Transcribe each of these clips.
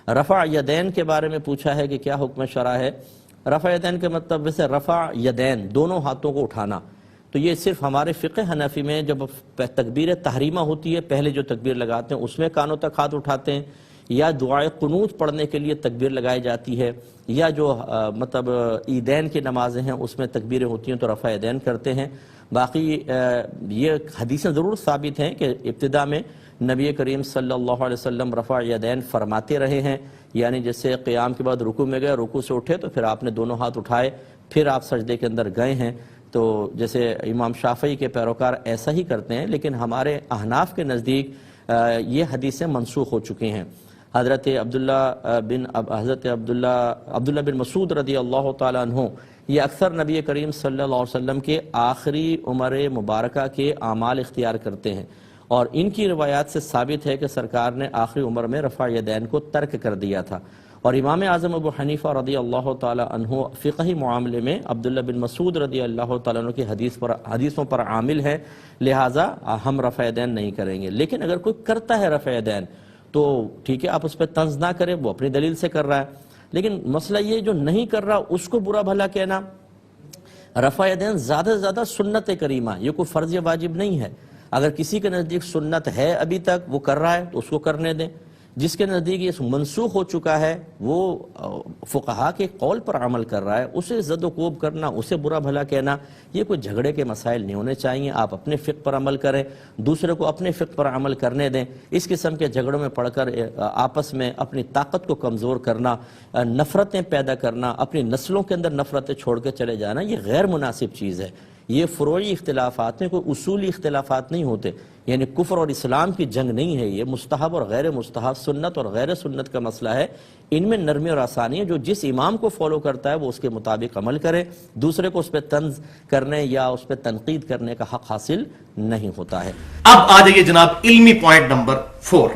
رفع یدین کے بارے میں پوچھا ہے کہ کیا حکم شرع ہے۔ رفع یدین کے مطلب ویسے رفع یدین دونوں ہاتھوں کو اٹھانا، تو یہ صرف ہمارے فقہ حنفی میں جب تکبیر تحریمہ ہوتی ہے پہلے جو تکبیر لگاتے ہیں اس میں کانوں تک ہاتھ اٹھاتے ہیں، یا دعائے قنوت پڑھنے کے لیے تکبیر لگائی جاتی ہے، یا جو مطلب عیدین کی نمازیں ہیں اس میں تکبیریں ہوتی ہیں تو رفع یدین کرتے ہیں۔ باقی یہ حدیثیں ضرور ثابت ہیں کہ ابتدا میں نبی کریم صلی اللہ علیہ وسلم رفع یدین فرماتے رہے ہیں، یعنی جیسے قیام کے بعد رکوع میں گئے، رکوع سے اٹھے تو پھر آپ نے دونوں ہاتھ اٹھائے، پھر آپ سجدے کے اندر گئے ہیں، تو جیسے امام شافعی کے پیروکار ایسا ہی کرتے ہیں، لیکن ہمارے احناف کے نزدیک یہ حدیثیں منسوخ ہو چکی ہیں۔ حضرت عبداللہ بن مسعود رضی اللہ تعالیٰ عنہ یہ اکثر نبی کریم صلی اللہ علیہ وسلم کے آخری عمر مبارکہ کے اعمال اختیار کرتے ہیں، اور ان کی روایات سے ثابت ہے کہ سرکار نے آخری عمر میں رفع یدین کو ترک کر دیا تھا۔ اور امام اعظم ابو حنیفہ رضی اللہ تعالی عنہ فقہی معاملے میں عبداللہ بن مسعود رضی اللہ تعالیٰ عنہ کی حدیثوں پر عامل ہے، لہٰذا ہم رفع یدین نہیں کریں گے۔ لیکن اگر کوئی کرتا ہے رفع یدین تو ٹھیک ہے، آپ اس پہ طنز نہ کریں، وہ اپنی دلیل سے کر رہا ہے، لیکن مسئلہ یہ جو نہیں کر رہا اس کو برا بھلا کہنا۔ رفع یدین زیادہ سے زیادہ سنت کریمہ، یہ کوئی فرض یا واجب نہیں ہے۔ اگر کسی کے نزدیک سنت ہے ابھی تک وہ کر رہا ہے تو اس کو کرنے دیں، جس کے نزدیک یہ منسوخ ہو چکا ہے وہ فقہا کے قول پر عمل کر رہا ہے، اسے زد و کوب کرنا، اسے برا بھلا کہنا، یہ کوئی جھگڑے کے مسائل نہیں ہونے چاہیے۔ آپ اپنے فقہ پر عمل کریں، دوسرے کو اپنے فقہ پر عمل کرنے دیں۔ اس قسم کے جھگڑوں میں پڑھ کر آپس میں اپنی طاقت کو کمزور کرنا، نفرتیں پیدا کرنا، اپنی نسلوں کے اندر نفرتیں چھوڑ کے چلے جانا، یہ غیر مناسب چیز ہے۔ یہ فروعی اختلافات میں کوئی اصولی اختلافات نہیں ہوتے، یعنی کفر اور اسلام کی جنگ نہیں ہے، یہ مستحب اور غیر مستحب، سنت اور غیر سنت کا مسئلہ ہے۔ ان میں نرمی اور آسانی ہے، جو جس امام کو فالو کرتا ہے وہ اس کے مطابق عمل کرے، دوسرے کو اس پہ طنز کرنے یا اس پہ تنقید کرنے کا حق حاصل نہیں ہوتا ہے۔ اب آ جائیے جناب علمی پوائنٹ نمبر 4۔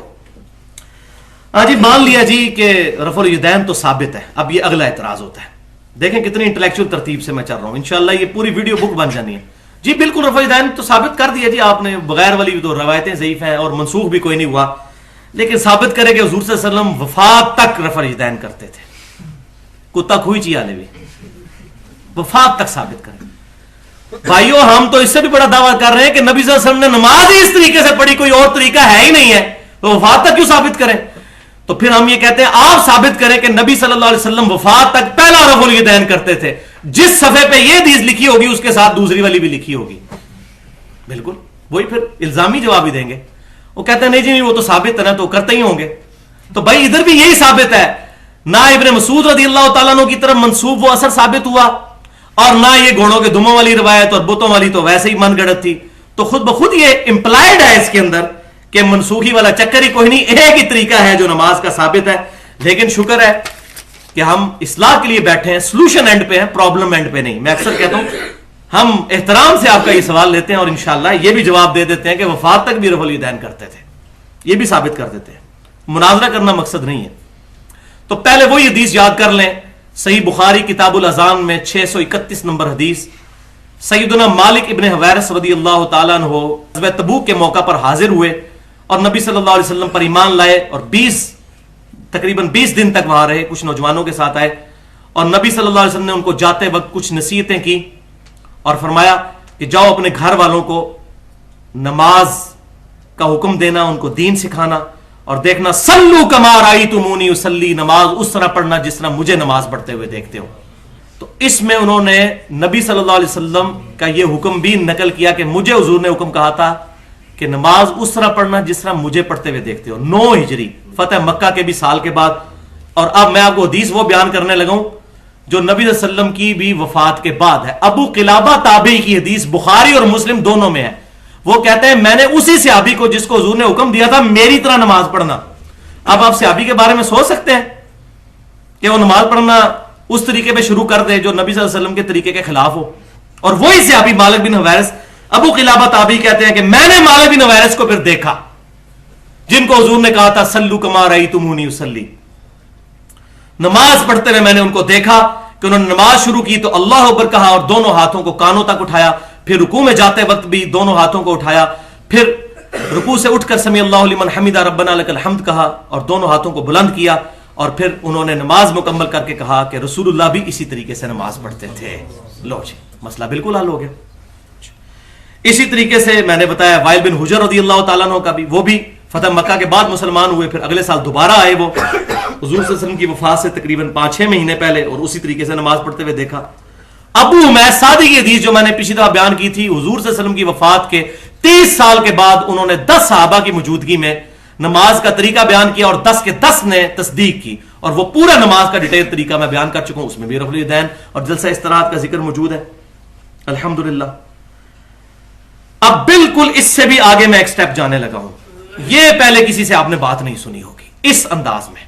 جی مان لیا جی کہ رفع الیدین تو ثابت ہے، اب یہ اگلا اعتراض ہوتا ہے۔ دیکھیں کتنی انٹلیکچوئل ترتیب سے میں چل رہا ہوں، انشاءاللہ یہ پوری ویڈیو بک بن جانی ہے۔ جی بالکل رفع الیدین تو ثابت کر دیا جی آپ نے، بغیر والی تو روایتیں ضعیف ہیں اور منسوخ بھی کوئی نہیں ہوا، لیکن ثابت کرے کہ حضور صلی اللہ علیہ وسلم وفات تک رفع الیدین کرتے تھے، کتا کھوئی چی آلے بھی وفات تک ثابت کریں۔ بھائیو ہم تو اس سے بھی بڑا دعویٰ کر رہے ہیں کہ نبی صلی اللہ علیہ وسلم نے نماز ہی اس طریقے سے پڑھی، کوئی اور طریقہ ہے ہی نہیں ہے، تو وفات تک کیوں ثابت کریں؟ تو پھر ہم یہ کہتے ہیں آپ ثابت کریں کہ نبی صلی اللہ علیہ وسلم وفات تک پہلا رفع الیدین کرتے تھے، جس صفحے پہ یہ حدیث لکھی ہوگی اس کے ساتھ دوسری والی بھی لکھی ہوگی، بالکل وہی پھر الزامی جواب ہی دیں گے۔ وہ کہتے ہیں نہیں جی نہیں وہ تو ثابت ہے نا، تو کرتے ہی ہوں گے۔ تو بھائی ادھر بھی یہی ثابت ہے، نہ ابن مسعود رضی اللہ تعالیٰ عنہ کی طرف منسوب وہ اثر ثابت ہوا، اور نہ یہ گھوڑوں کے دموں والی روایت اور بتوں والی تو ویسے ہی من گڑت تھی۔ تو خود بخود یہ امپلائڈ ہے اس کے اندر کہ منسوخی والا چکر ہی کوئی نہیں، ایک ہی طریقہ ہے جو نماز کا ثابت ہے۔ لیکن شکر ہے کہ ہم اصلاح کے لیے بیٹھے ہیں، سلوشن اینڈ پہ ہیں، پرابلم اینڈ پہ نہیں۔ میں اکثر کہتا ہوں ہم احترام سے آپ کا یہ سوال لیتے ہیں اور انشاءاللہ یہ بھی جواب دے دیتے ہیں کہ وفات تک بھی رفع الیدین کرتے تھے، یہ بھی ثابت کر دیتے ہیں۔ مناظرہ کرنا مقصد نہیں ہے۔ تو پہلے وہی حدیث یاد کر لیں، صحیح بخاری کتاب الاذان میں 631 نمبر حدیث، سیدنا مالک ابن حویرث رضی اللہ تعالیٰ عنہ غزوہ تبوک کے موقع پر حاضر ہوئے اور نبی صلی اللہ علیہ وسلم پر ایمان لائے، اور تقریباً 20 دن تک وہاں رہے، کچھ نوجوانوں کے ساتھ آئے، اور نبی صلی اللہ علیہ وسلم نے ان کو جاتے وقت کچھ نصیحتیں کی اور فرمایا کہ جاؤ اپنے گھر والوں کو نماز کا حکم دینا، ان کو دین سکھانا، اور دیکھنا صلو کما رأیتمونی اصلی، نماز اس طرح پڑھنا جس طرح مجھے نماز پڑھتے ہوئے دیکھتے ہو۔ تو اس میں انہوں نے نبی صلی اللہ علیہ وسلم کا یہ حکم بھی نقل کیا کہ مجھے حضور نے حکم کہا تھا کہ نماز اس طرح پڑھنا جس طرح مجھے پڑھتے ہوئے دیکھتے ہو۔ 9 ہجری فتح مکہ کے بھی سال کے بعد۔ اور اب میں آپ کو حدیث وہ بیان کرنے لگا ہوں جو نبی صلی اللہ علیہ وسلم کی بھی وفات کے بعد ہے، ابو قلابہ تابعی کی حدیث، بخاری اور مسلم دونوں میں ہے۔ وہ کہتے ہیں میں نے اسی صحابی کو جس کو حضور نے حکم دیا تھا میری طرح نماز پڑھنا۔ اب آپ صحابی کے بارے میں سوچ سکتے ہیں کہ وہ نماز پڑھنا اس طریقے پہ شروع کر دے جو نبی صلی اللہ علیہ وسلم کے طریقے کے خلاف ہو۔ اور وہی صحابی مالک بن حویرث ابو قلابہ تابعی کہتے ہیں کہ میں نے مالک بن حویرث کو پھر دیکھا جن کو حضور نے کہا تھا صلو کما رأیتمونی اصلی، نماز پڑھتے ہوئے میں نے ان کو دیکھا کہ انہوں نے نماز شروع کی تو اللہ اکبر کہا اور دونوں ہاتھوں کو کانوں تک اٹھایا، پھر رکوع میں جاتے وقت بھی دونوں ہاتھوں کو اٹھایا، پھر رکوع سے اٹھ کر سمی اللہ لمن حمدہ ربنا لک الحمد کہا اور دونوں ہاتھوں کو بلند کیا، اور پھر انہوں نے نماز مکمل کر کے کہا کہ رسول اللہ بھی اسی طریقے سے نماز پڑھتے تھے. لو جی مسئلہ بالکل حل ہو گیا. اسی طریقے سے میں نے بتایا وائل بن حجر رضی اللہ تعالیٰ عنہ کا بھی، وہ بھی فتح مکہ کے بعد مسلمان ہوئے، پھر اگلے سال دوبارہ آئے وہ حضور صلی اللہ علیہ وسلم کی وفات سے تقریباً 5-6 مہینے پہلے، اور اسی طریقے سے نماز پڑھتے ہوئے دیکھا. ابو حمید سعدی کی حدیث جو میں نے پچھلی دفعہ بیان کی تھی، حضور صلی اللہ علیہ وسلم کی وفات کے 30 سال کے بعد انہوں نے 10 صحابہ کی موجودگی میں نماز کا طریقہ بیان کیا، اور 10 کے 10 نے تصدیق کی، اور وہ پورا نماز کا ڈیٹیل طریقہ میں بیان کر چکا ہوں. اس میں بھی رفع الیدین اور جلسہ استراحت کا ذکر موجود ہے الحمدللہ. اب بالکل اس سے بھی آگے میں ایک سٹیپ جانے لگا ہوں. یہ پہلے کسی سے آپ نے بات نہیں سنی ہوگی اس انداز میں.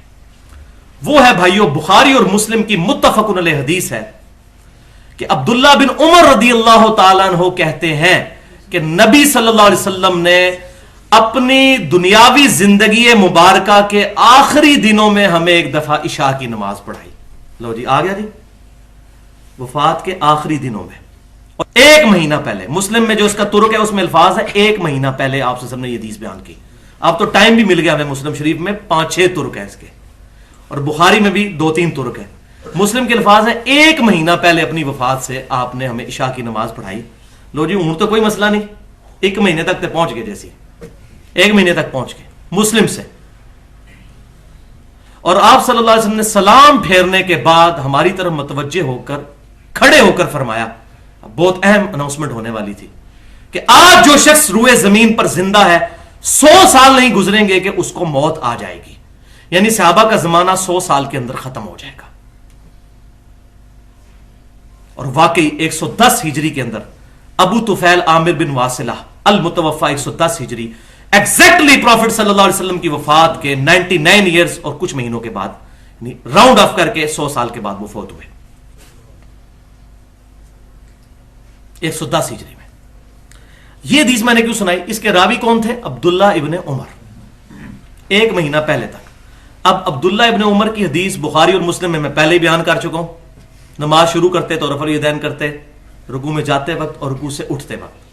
وہ ہے بھائیو بخاری اور مسلم کی متفق علیہ حدیث ہے کہ عبداللہ بن عمر رضی اللہ تعالیٰ عنہ کہتے ہیں کہ نبی صلی اللہ علیہ وسلم نے اپنی دنیاوی زندگی مبارکہ کے آخری دنوں میں ہمیں ایک دفعہ عشاء کی نماز پڑھائی. لو جی آ گیا جی، وفات کے آخری دنوں میں، اور 1 مہینہ پہلے. مسلم میں جو اس کا ترک ہے اس میں الفاظ ہے 1 مہینہ پہلے آپ صلی اللہ علیہ وسلم نے یہ حدیث بیان کی. اب تو ٹائم بھی مل گیا ہمیں، مسلم شریف میں 5-6 ترک ہیں اس کے، اور بخاری میں بھی 2-3 ترک ہیں. مسلم کے الفاظ ہیں 1 مہینہ پہلے اپنی وفات سے آپ نے ہمیں عشاء کی نماز پڑھائی. لو جی ہوں تو کوئی مسئلہ نہیں، 1 مہینے تک تو پہنچ گئے، جیسی 1 مہینے تک پہنچ گئے مسلم سے. اور آپ صلی اللہ علیہ وسلم نے سلام پھیرنے کے بعد ہماری طرف متوجہ ہو کر کھڑے ہو کر فرمایا، بہت اہم اناؤنسمنٹ ہونے والی تھی، کہ آج جو شخص روئے زمین پر زندہ ہے 100 سال نہیں گزریں گے کہ اس کو موت آ جائے گی. یعنی صحابہ کا زمانہ 100 سال کے اندر ختم ہو جائے گا. اور واقعی 110 ہجری کے اندر ابو طفیل عامر بن واصلہ المتوفا 110 ہجری ایگزیکٹلی پروفٹ صلی اللہ علیہ وسلم کی وفات کے 99 ایئرز اور کچھ مہینوں کے بعد، یعنی راؤنڈ آف کر کے 100 سال کے بعد وہ فوت ہوئے 110 ہجری میں. یہ حدیث میں نے کیوں سنائی؟ اس کے راوی کون تھے؟ عبداللہ ابن عمر. 1 مہینہ پہلے تک. اب عبداللہ ابن عمر کی حدیث بخاری اور مسلم میں پہلے ہی بیان کر چکا ہوں. نماز شروع کرتے تو رفع الیدین کرتے، رکوع میں جاتے وقت اور رکوع سے اٹھتے وقت.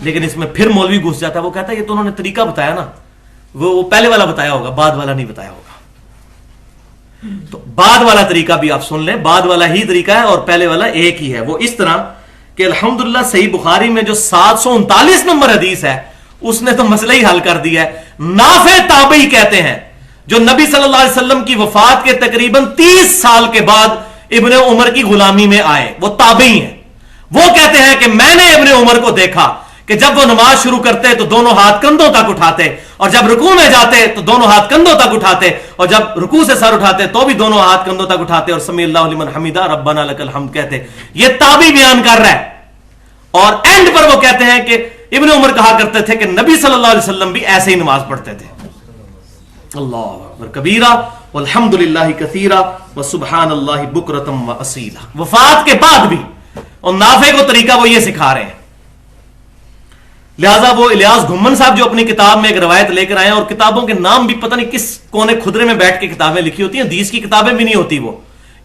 لیکن اس میں پھر مولوی گھس جاتا ہے، وہ کہتا ہے یہ تو انہوں نے طریقہ بتایا نا، وہ پہلے والا بتایا ہوگا، بعد والا نہیں بتایا ہوگا. تو بعد والا طریقہ بھی آپ سن لیں، بعد والا ہی طریقہ ہے اور پہلے والا ایک ہی ہے. وہ اس طرح کہ الحمدللہ صحیح بخاری میں جو 739 نمبر حدیث ہے اس نے تو مسئلہ ہی حل کر دیا ہے. نافع تابعی کہتے ہیں جو نبی صلی اللہ علیہ وسلم کی وفات کے تقریباً 30 سال کے بعد ابن عمر کی غلامی میں آئے، وہ تابعی ہیں. وہ کہتے ہیں کہ میں نے ابن عمر کو دیکھا کہ جب وہ نماز شروع کرتے تو دونوں ہاتھ کندھوں تک اٹھاتے، اور جب رکوع میں جاتے تو دونوں ہاتھ کندھوں تک اٹھاتے، اور جب رکوع سے سر اٹھاتے تو بھی دونوں ہاتھ کندھوں تک اٹھاتے اور سمی اللہ لمن حمیدہ ربنا لک الحمد کہتے. یہ تابعی بیان کر رہا ہے. اور اینڈ پر وہ کہتے ہیں کہ ابن عمر کہا کرتے تھے کہ نبی صلی اللہ علیہ وسلم بھی ایسے ہی نماز پڑھتے تھے. اللہ اکبر کبیرہ والحمدللہ کثیرہ وسبحان اللہ بکرۃ واصیلا. وفات کے بعد بھی، اور نافع کو طریقہ وہ یہ سکھا رہے ہیں. لہٰذا وہ الیاس گھمن صاحب جو اپنی کتاب میں ایک روایت لے کر آئے ہیں، اور کتابوں کے نام بھی پتہ نہیں کس کونے کھدرے میں بیٹھ کے کتابیں لکھی ہوتی ہیں، حدیث کی کتابیں بھی نہیں ہوتی، وہ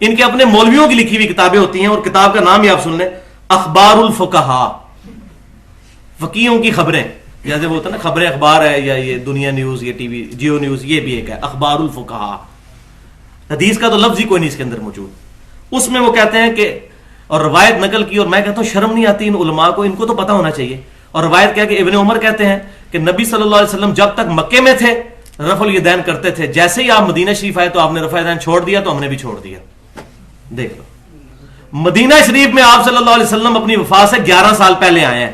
ان کے اپنے مولویوں کی لکھی ہوئی کتابیں ہوتی ہیں. اور کتاب کا نام ہی آپ سن لیں، اخبار الفقہاء، فقیہوں کی خبریں. جیسے وہ ہوتا ہے نا خبریں اخبار ہے، یا یہ دنیا نیوز، یہ ٹی وی جیو نیوز، یہ بھی ایک ہے اخبار الفقہاء. حدیث کا تو لفظ ہی کوئی نہیں اس کے اندر موجود. اس میں وہ کہتے ہیں کہ، اور روایت نقل کی، اور میں کہتا ہوں شرم نہیں آتی ان علماء کو، ان کو تو پتہ ہونا چاہیے. اور روایت کیا کہ ابن عمر کہتے ہیں کہ نبی صلی اللہ علیہ وسلم جب تک مکے میں تھے رفع الیدین کرتے تھے، جیسے ہی آپ مدینہ شریف آئے تو آپ نے رفع الیدین چھوڑ دیا، تو ہم نے بھی چھوڑ دیا. دیکھ لو، مدینہ شریف میں آپ صلی اللہ علیہ وسلم اپنی وفات سے 11 سال پہلے آئے ہیں،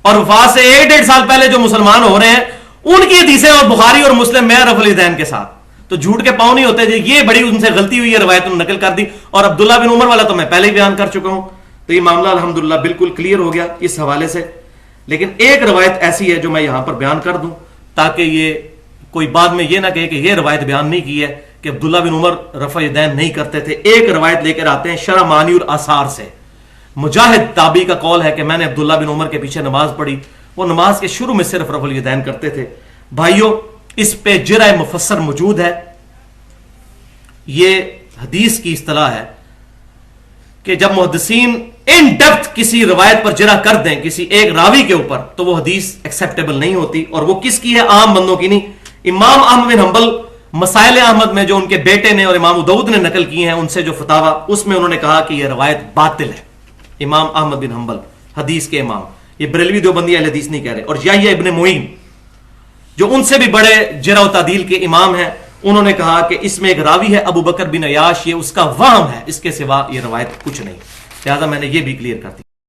اور وفات سے 1-1.5 سال پہلے جو مسلمان ہو رہے ہیں ان کی حدیثیں اور بخاری اور مسلم میں رفع الیدین کے ساتھ. تو جھوٹ کے پاؤں نہیں ہوتے جی، یہ بڑی ان سے غلطی ہوئی ہے، روایت نقل کر دی. اور عبداللہ بن عمر والا تو میں پہلے ہی بیان کر چکا ہوں. تو یہ معاملہ الحمدللہ بالکل کلیئر ہو گیا اس حوالے سے. لیکن ایک روایت ایسی ہے جو میں یہاں پر بیان کر دوں تاکہ یہ کوئی بعد میں یہ نہ کہے کہ یہ روایت بیان نہیں کی ہے کہ عبداللہ بن عمر رفع الیدین نہیں کرتے تھے. ایک روایت لے کر آتے ہیں شرح معانی الآثار سے. مجاہد تابعی کا قول ہے کہ میں نے عبداللہ بن عمر کے پیچھے نماز پڑھی، وہ نماز کے شروع میں صرف رفع الیدین کرتے تھے. بھائیو اس پہ جرح مفسر موجود ہے. یہ حدیث کی اصطلاح ہے کہ جب محدثین ان ڈیپتھ کسی روایت پر جرح کر دیں کسی ایک راوی کے اوپر تو وہ حدیث ایکسیپٹیبل نہیں ہوتی. اور وہ کس کی ہے؟ عام بندوں کی نہیں. امام احمد بن حنبل مسائل احمد میں جو ان کے بیٹے نے اور امام داؤد نے نقل کی ہیں ان سے جو فتاوا، اس میں انہوں نے کہا کہ یہ روایت باطل ہے. امام احمد بن حنبل حدیث کے امام، یہ بریلوی دیوبندی اہل حدیث نہیں کہہ رہے. اور یحییٰ ابن معین جو ان سے بھی بڑے جرح و تعدیل کے امام ہیں، انہوں نے کہا کہ اس میں ایک راوی ہے ابو بکر بن عیاش، یہ اس کا وہم ہے، اس کے سوا یہ روایت کچھ نہیں. لہذا میں نے یہ بھی کلیئر کر دیا.